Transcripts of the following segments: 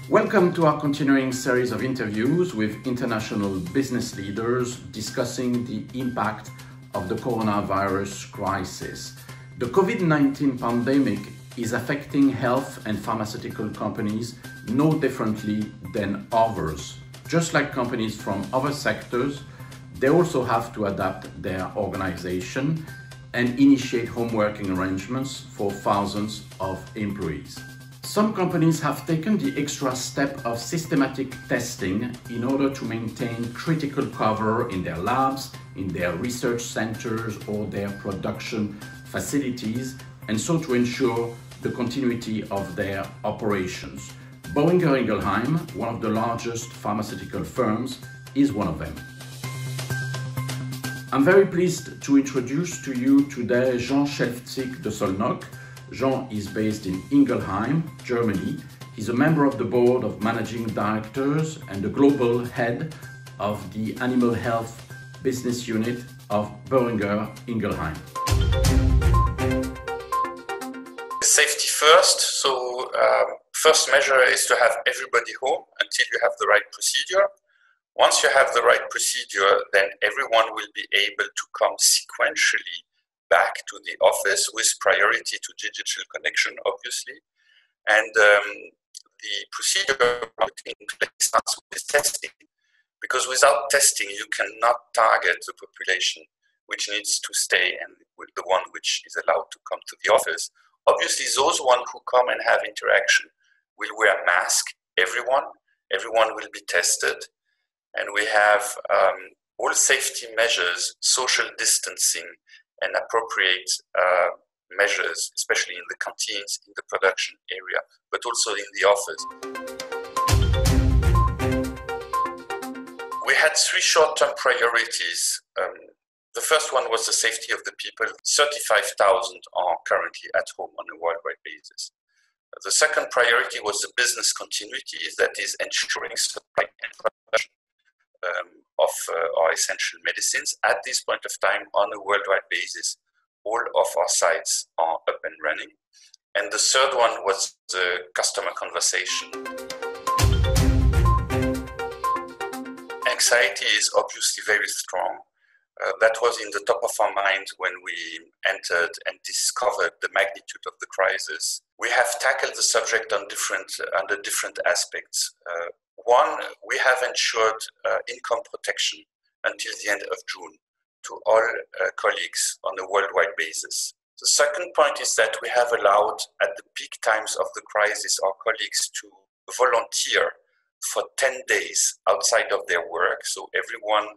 Welcome to our continuing series of interviews with international business leaders discussing the impact of the coronavirus crisis. The COVID-19 pandemic is affecting health and pharmaceutical companies no differently than others. Just like companies from other sectors, they also have to adapt their organization and initiate home working arrangements for thousands of employees. Some companies have taken the extra step of systematic testing in order to maintain critical cover in their labs, in their research centers, or their production facilities, and so to ensure the continuity of their operations. Boehringer Ingelheim, one of the largest pharmaceutical firms, is one of them. I'm very pleased to introduce to you today Scheftsik de Szolnok. Jean is based in Ingelheim, Germany. He's a member of the board of managing directors and the global head of the animal health business unit of Boehringer Ingelheim. Safety first. So first measure is to have everybody home until you have the right procedure. Once you have the right procedure, then everyone will be able to come sequentially back to the office with priority to digital connection, obviously. And the procedure in place starts with testing, because without testing, you cannot target the population which needs to stay and the one which is allowed to come to the office. Obviously, those ones who come and have interaction will wear a mask, everyone will be tested, and we have all safety measures, social distancing, and appropriate measures, especially in the canteens, in the production area, but also in the office. We had three short-term priorities. The first one was the safety of the people. 35,000 are currently at home on a worldwide basis. The second priority was the business continuity, that is ensuring supply and production of our essential medicines. At this point of time, on a worldwide basis, all of our sites are up and running. And the third one was the customer conversation. Anxiety is obviously very strong. That was in the top of our mind when we entered and discovered the magnitude of the crisis. We have tackled the subject under different aspects. One, we have ensured income protection until the end of June to all colleagues on a worldwide basis. The second point is that we have allowed, at the peak times of the crisis, our colleagues to volunteer for 10 days outside of their work. So everyone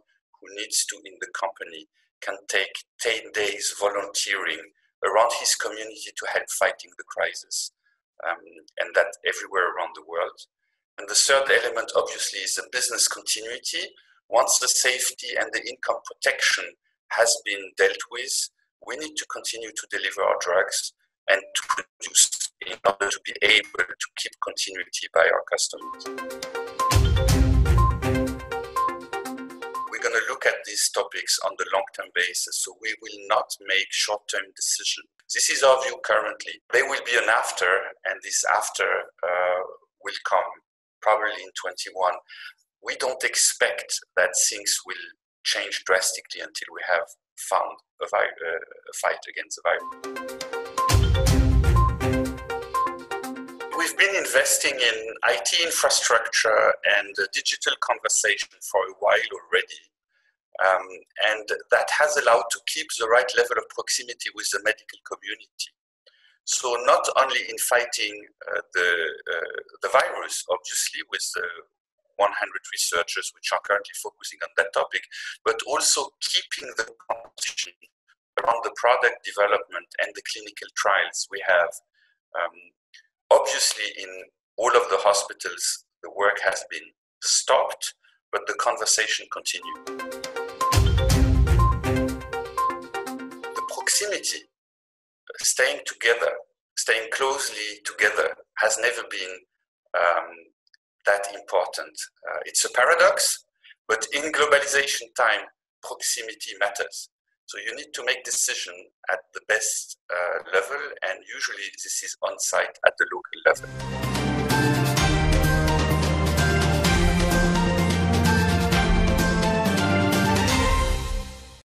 who needs to in the company can take 10 days volunteering around his community to help fighting the crisis, and that everywhere around the world. And the third element, obviously, is the business continuity. Once the safety and the income protection has been dealt with, we need to continue to deliver our drugs and to produce in order to be able to keep continuity by our customers. We're going to look at these topics on the long-term basis, so we will not make short-term decisions. This is our view currently. There will be an after, and this after will come probably in 21. We don't expect that things will change drastically until we have found a fight against the virus. We've been investing in IT infrastructure and digital conversation for a while already, and that has allowed to keep the right level of proximity with the medical community. So not only in fighting the virus, obviously, with the 100 researchers which are currently focusing on that topic, but also keeping the conversation around the product development and the clinical trials. We have, obviously, in all of the hospitals, the work has been stopped, but the conversation continues. The proximity, staying together, staying closely together, has never been that important. It's a paradox, but in globalization time, proximity matters. So you need to make decision at the best level, and usually this is on site at the local level.